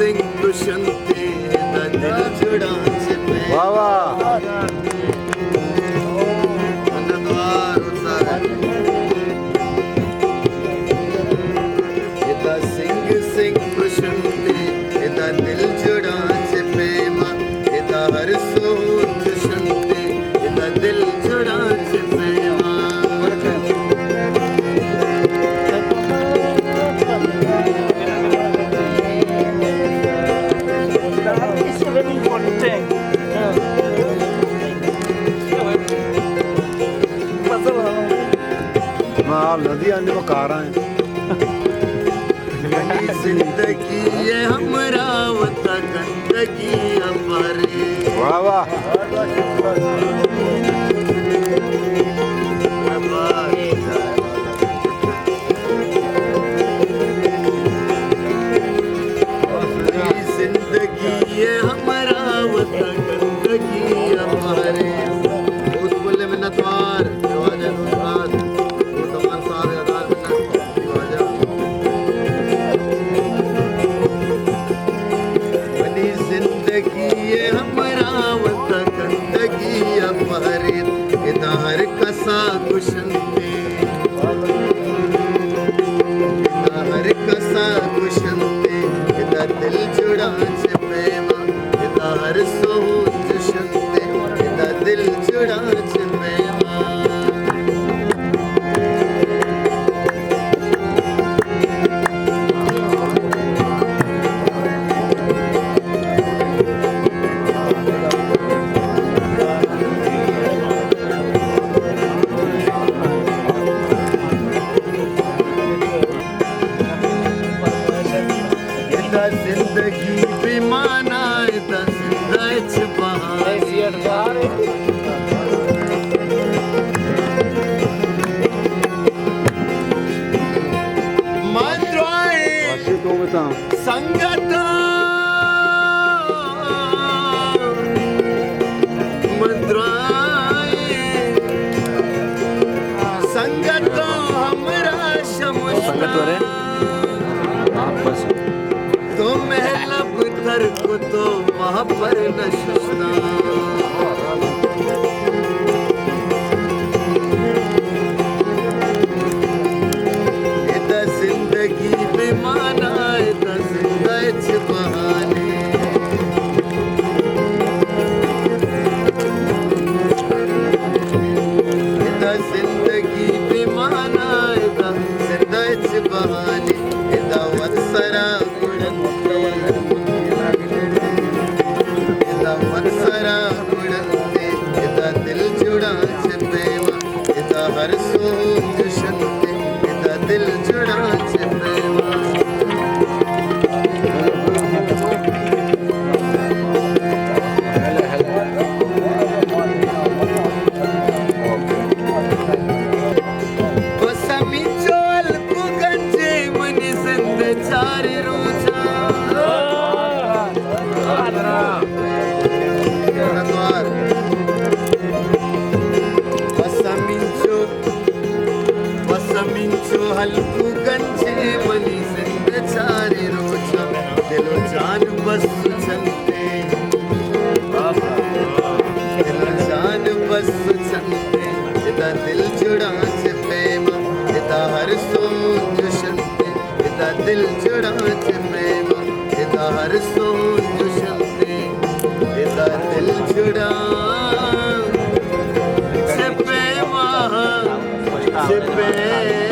सिंग दुष्यंते दिल जुड़ा वाह वाह सिंग सिंग दुष्यंते दिल जुड़ा प्रेम हर सो दुष्यंते दिल जुड़ा प्रेम It's a very important thing. नदी आने में कारा है जिंदगी ये हमरा वता गंदगी अपारे वाह वाह जिंदगी ये हमरा वता गंदगी अपारे उस बोले में नतवार जवान रात वो तमाम सारे आधार में जिंदगी ये हमरा वता गंदगी अपारे हर कसा कुशंते हर कसा कुशंते दिल जुड़ा प्रेम हर सो दुष्यंते दिल जुड़ा प्रेम जिंदगी बेमाना जिंदा बहार मंद्राए संगत मंद्राए संगत हमरा शमशान तो महलब तर को तो वहाँ पर नशुस्ता जिंदगी बेमाना जिंदा बहाने जिंदगी बेमाना जिंदा बहाने वत्सरा वत्सरा उड़ते दिल जुड़ा प्रेम हर सो दुष्यंते दिल जुड़ा प्रेम वसमी चोल को गंजे मनी संद चार रोजा वसमिंचो हल्कू गंजे मनी संद चारे रोजा दिलो जान बस चलते दिलो जान बस चलते दिल जुड़ा प्रेम हर सो दुष्यंते दिल जुड़ा प्रेम हर सो दुष्यंते दिल जुड़ा प्रेम